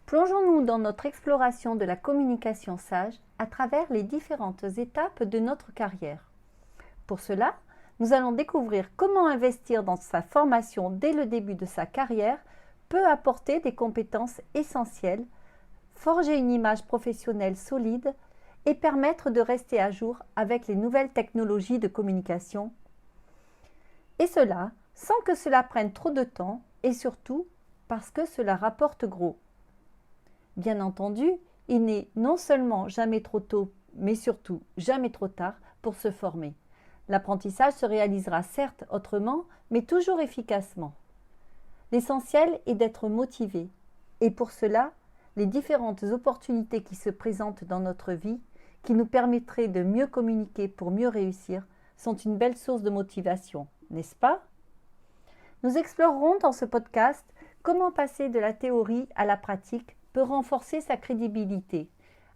Plongeons-nous dans notre exploration de la communication sage à travers les différentes étapes de notre carrière. Pour cela, nous allons découvrir comment investir dans sa formation dès le début de sa carrière peut apporter des compétences essentielles, forger une image professionnelle solide et permettre de rester à jour avec les nouvelles technologies de communication. Et cela sans que cela prenne trop de temps et surtout parce que cela rapporte gros. Bien entendu, il n'est non seulement jamais trop tôt, mais surtout jamais trop tard pour se former. L'apprentissage se réalisera certes autrement, mais toujours efficacement. L'essentiel est d'être motivé. Et pour cela, les différentes opportunités qui se présentent dans notre vie, qui nous permettraient de mieux communiquer pour mieux réussir, sont une belle source de motivation, n'est-ce pas? Nous explorerons dans ce podcast comment passer de la théorie à la pratique peut renforcer sa crédibilité,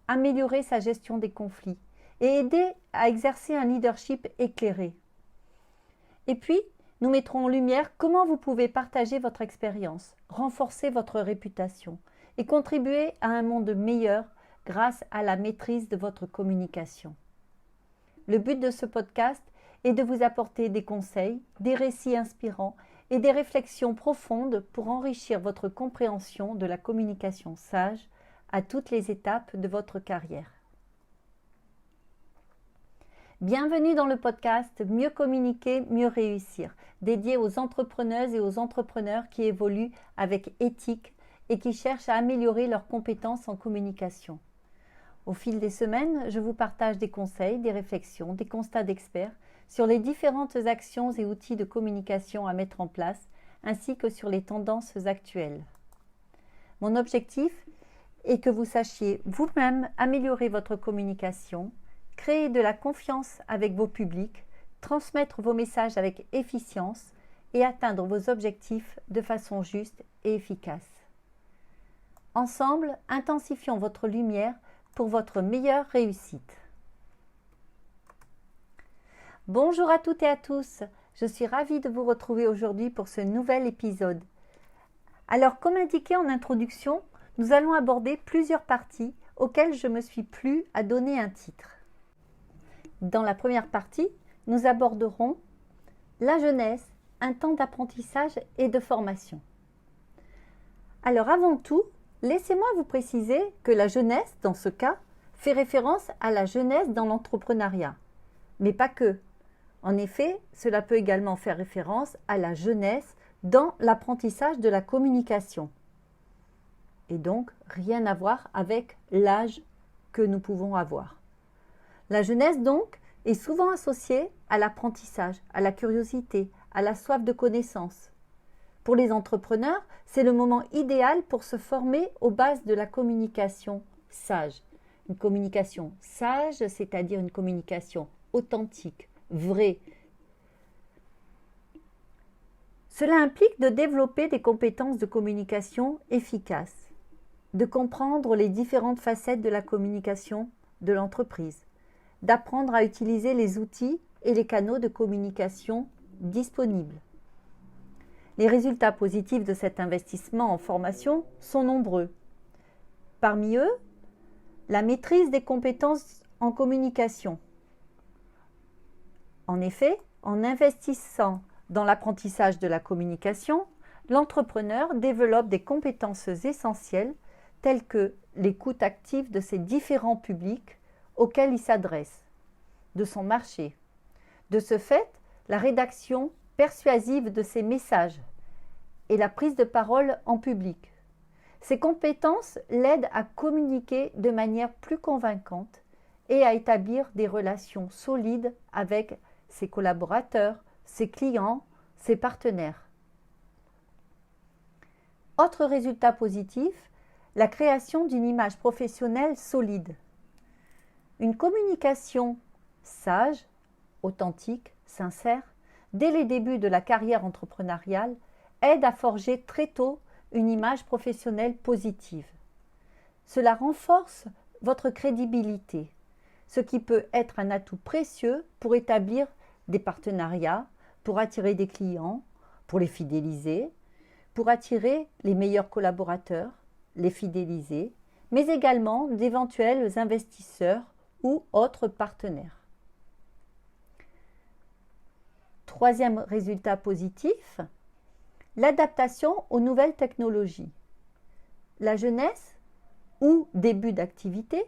améliorer sa gestion des conflits et aider à exercer un leadership éclairé. Et puis, nous mettrons en lumière comment vous pouvez partager votre expérience, renforcer votre réputation et contribuer à un monde meilleur grâce à la maîtrise de votre communication. Le but de ce podcast est de vous apporter des conseils, des récits inspirants et des réflexions profondes pour enrichir votre compréhension de la communication sage à toutes les étapes de votre carrière. Bienvenue dans le podcast Mieux communiquer, mieux réussir, dédié aux entrepreneuses et aux entrepreneurs qui évoluent avec éthique et qui cherchent à améliorer leurs compétences en communication. Au fil des semaines, je vous partage des conseils, des réflexions, des constats d'experts sur les différentes actions et outils de communication à mettre en place, ainsi que sur les tendances actuelles. Mon objectif est que vous sachiez vous-même améliorer votre communication, créer de la confiance avec vos publics, transmettre vos messages avec efficience et atteindre vos objectifs de façon juste et efficace. Ensemble, intensifions votre lumière pour votre meilleure réussite. Bonjour à toutes et à tous, je suis ravie de vous retrouver aujourd'hui pour ce nouvel épisode. Alors, comme indiqué en introduction, nous allons aborder plusieurs parties auxquelles je me suis plu à donner un titre. Dans la première partie, nous aborderons la jeunesse, un temps d'apprentissage et de formation. Alors avant tout, laissez-moi vous préciser que la jeunesse, dans ce cas, fait référence à la jeunesse dans l'entrepreneuriat, mais pas que. En effet, cela peut également faire référence à la jeunesse dans l'apprentissage de la communication. Et donc, rien à voir avec l'âge que nous pouvons avoir. La jeunesse, donc, est souvent associée à l'apprentissage, à la curiosité, à la soif de connaissance. Pour les entrepreneurs, c'est le moment idéal pour se former aux bases de la communication sage. Une communication sage, c'est-à-dire une communication authentique, vraie. Cela implique de développer des compétences de communication efficaces, de comprendre les différentes facettes de la communication de l'entreprise, d'apprendre à utiliser les outils et les canaux de communication disponibles. Les résultats positifs de cet investissement en formation sont nombreux. Parmi eux, la maîtrise des compétences en communication. En effet, en investissant dans l'apprentissage de la communication, l'entrepreneur développe des compétences essentielles telles que l'écoute active de ses différents publics auxquels il s'adresse, de son marché. De ce fait, la rédaction persuasive de ses messages et la prise de parole en public. Ces compétences l'aident à communiquer de manière plus convaincante et à établir des relations solides avec ses collaborateurs, ses clients, ses partenaires. Autre résultat positif, la création d'une image professionnelle solide. Une communication sage, authentique, sincère, dès les débuts de la carrière entrepreneuriale, aide à forger très tôt une image professionnelle positive. Cela renforce votre crédibilité, ce qui peut être un atout précieux pour établir des partenariats, pour attirer des clients, pour les fidéliser, pour attirer les meilleurs collaborateurs les fidéliser, mais également d'éventuels investisseurs ou autres partenaires. Troisième résultat positif, l'adaptation aux nouvelles technologies. La jeunesse ou début d'activité,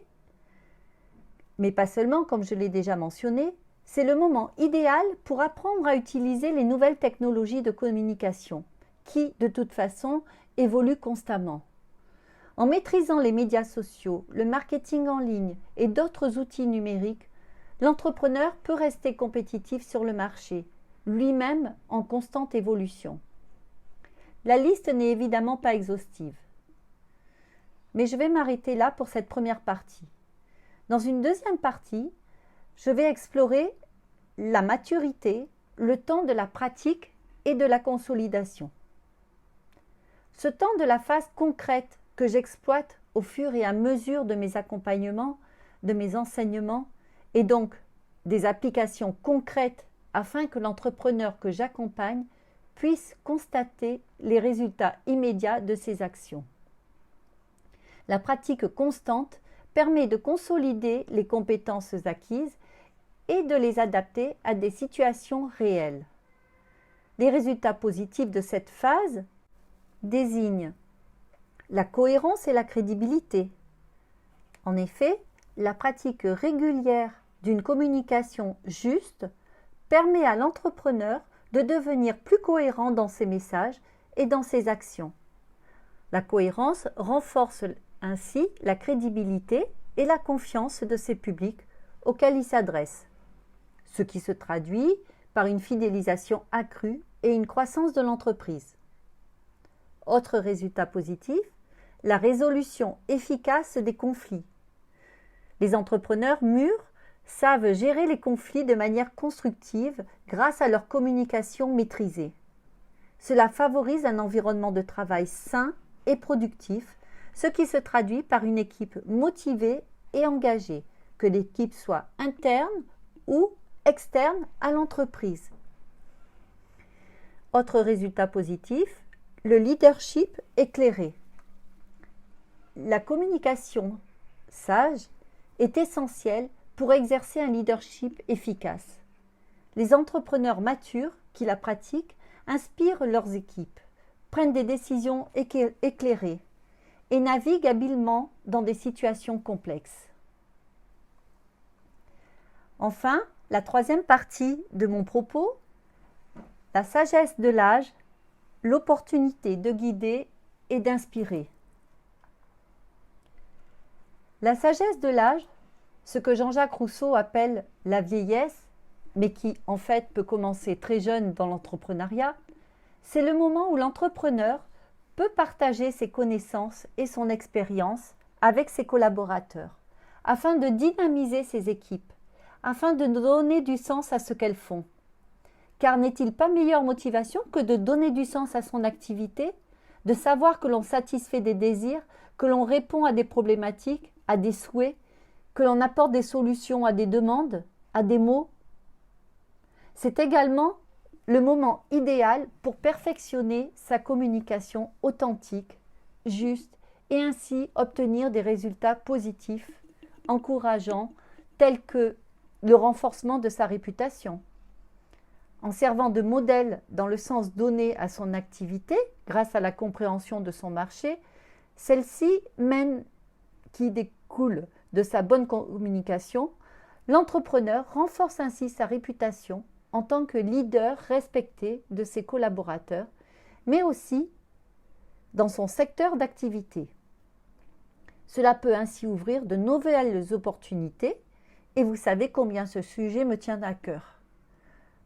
mais pas seulement, comme je l'ai déjà mentionné, c'est le moment idéal pour apprendre à utiliser les nouvelles technologies de communication qui, de toute façon, évoluent constamment. En maîtrisant les médias sociaux, le marketing en ligne et d'autres outils numériques, l'entrepreneur peut rester compétitif sur le marché, lui-même en constante évolution. La liste n'est évidemment pas exhaustive, mais je vais m'arrêter là pour cette première partie. Dans une deuxième partie, je vais explorer la maturité, le temps de la pratique et de la consolidation. Ce temps de la phase concrète que j'exploite au fur et à mesure de mes accompagnements, de mes enseignements et donc des applications concrètes afin que l'entrepreneur que j'accompagne puisse constater les résultats immédiats de ses actions. La pratique constante permet de consolider les compétences acquises et de les adapter à des situations réelles. Les résultats positifs de cette phase désignent la cohérence et la crédibilité. En effet, la pratique régulière d'une communication juste permet à l'entrepreneur de devenir plus cohérent dans ses messages et dans ses actions. La cohérence renforce ainsi la crédibilité et la confiance de ses publics auxquels il s'adresse, ce qui se traduit par une fidélisation accrue et une croissance de l'entreprise. Autre résultat positif, la résolution efficace des conflits. Les entrepreneurs mûrs savent gérer les conflits de manière constructive grâce à leur communication maîtrisée. Cela favorise un environnement de travail sain et productif, ce qui se traduit par une équipe motivée et engagée, que l'équipe soit interne ou externe à l'entreprise. Autre résultat positif, le leadership éclairé. La communication sage est essentielle pour exercer un leadership efficace. Les entrepreneurs matures qui la pratiquent inspirent leurs équipes, prennent des décisions éclairées et naviguent habilement dans des situations complexes. Enfin, la troisième partie de mon propos, la sagesse de l'âge, l'opportunité de guider et d'inspirer. La sagesse de l'âge, ce que Jean-Jacques Rousseau appelle la vieillesse, mais qui en fait peut commencer très jeune dans l'entrepreneuriat, c'est le moment où l'entrepreneur peut partager ses connaissances et son expérience avec ses collaborateurs, afin de dynamiser ses équipes, afin de donner du sens à ce qu'elles font. Car n'est-il pas meilleure motivation que de donner du sens à son activité, de savoir que l'on satisfait des désirs, que l'on répond à des problématiques, à des souhaits, que l'on apporte des solutions à des demandes, à des maux? C'est également le moment idéal pour perfectionner sa communication authentique, juste et ainsi obtenir des résultats positifs, encourageants, tels que le renforcement de sa réputation. En servant de modèle dans le sens donné à son activité, grâce à la compréhension de son marché, celle-ci mène, qui découle de sa bonne communication, l'entrepreneur renforce ainsi sa réputation en tant que leader respecté de ses collaborateurs, mais aussi dans son secteur d'activité. Cela peut ainsi ouvrir de nouvelles opportunités et vous savez combien ce sujet me tient à cœur.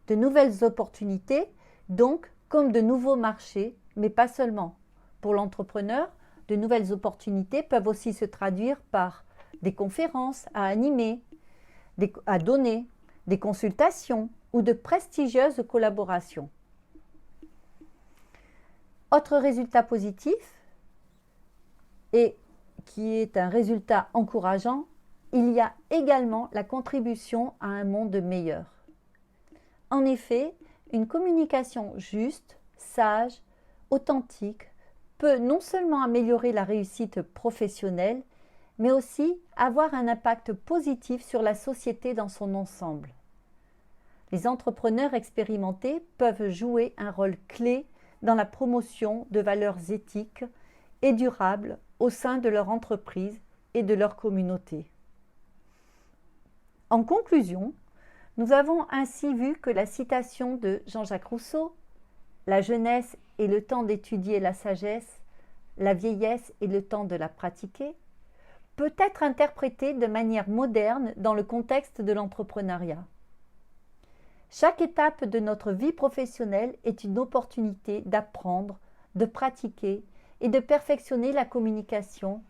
De nouvelles opportunités, donc, comme de nouveaux marchés, mais pas seulement. Pour l'entrepreneur, de nouvelles opportunités peuvent aussi se traduire par des conférences à animer, à donner, des consultations ou de prestigieuses collaborations. Autre résultat positif, et qui est un résultat encourageant, il y a également la contribution à un monde meilleur. En effet, une communication juste, sage, authentique peut non seulement améliorer la réussite professionnelle, mais aussi avoir un impact positif sur la société dans son ensemble. Les entrepreneurs expérimentés peuvent jouer un rôle clé dans la promotion de valeurs éthiques et durables au sein de leur entreprise et de leur communauté. En conclusion, nous avons ainsi vu que la citation de Jean-Jacques Rousseau, « La jeunesse est le temps d'étudier la sagesse, la vieillesse est le temps de la pratiquer », peut être interprétée de manière moderne dans le contexte de l'entrepreneuriat. Chaque étape de notre vie professionnelle est une opportunité d'apprendre, de pratiquer et de perfectionner la communication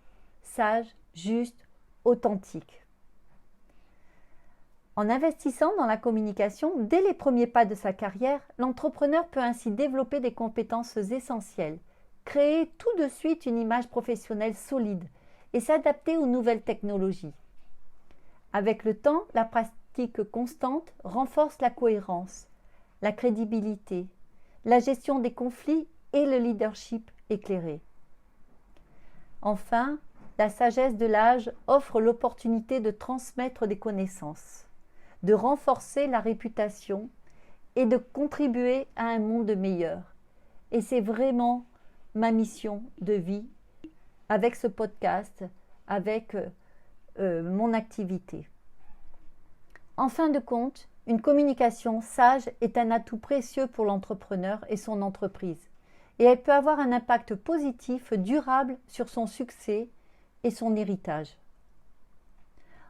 sage, juste, authentique. En investissant dans la communication dès les premiers pas de sa carrière, l'entrepreneur peut ainsi développer des compétences essentielles, créer tout de suite une image professionnelle solide et s'adapter aux nouvelles technologies. Avec le temps, la pratique constante renforce la cohérence, la crédibilité, la gestion des conflits et le leadership éclairé. Enfin, la sagesse de l'âge offre l'opportunité de transmettre des connaissances, de renforcer la réputation et de contribuer à un monde meilleur. Et c'est vraiment ma mission de vie avec ce podcast, avec mon activité. En fin de compte, une communication sage est un atout précieux pour l'entrepreneur et son entreprise. Et elle peut avoir un impact positif, durable sur son succès et son héritage.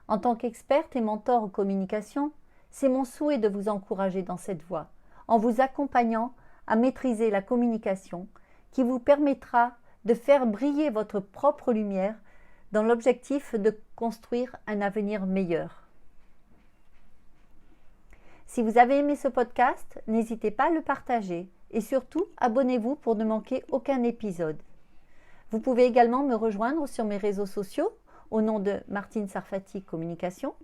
En tant qu'experte et mentor en communication, c'est mon souhait de vous encourager dans cette voie, en vous accompagnant à maîtriser la communication qui vous permettra de faire briller votre propre lumière dans l'objectif de construire un avenir meilleur. Si vous avez aimé ce podcast, n'hésitez pas à le partager et surtout abonnez-vous pour ne manquer aucun épisode. Vous pouvez également me rejoindre sur mes réseaux sociaux au nom de Martine Sarfati Communication,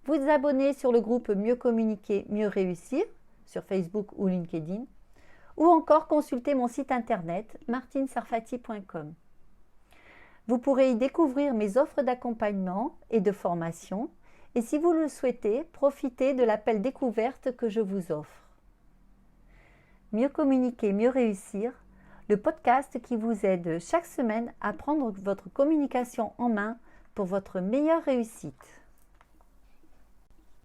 vous abonner sur le groupe Mieux communiquer, mieux réussir sur Facebook ou LinkedIn, ou encore consulter mon site internet martinesarfati.com. Vous pourrez y découvrir mes offres d'accompagnement et de formation et si vous le souhaitez, profitez de l'appel découverte que je vous offre. Mieux communiquer, mieux réussir, le podcast qui vous aide chaque semaine à prendre votre communication en main pour votre meilleure réussite.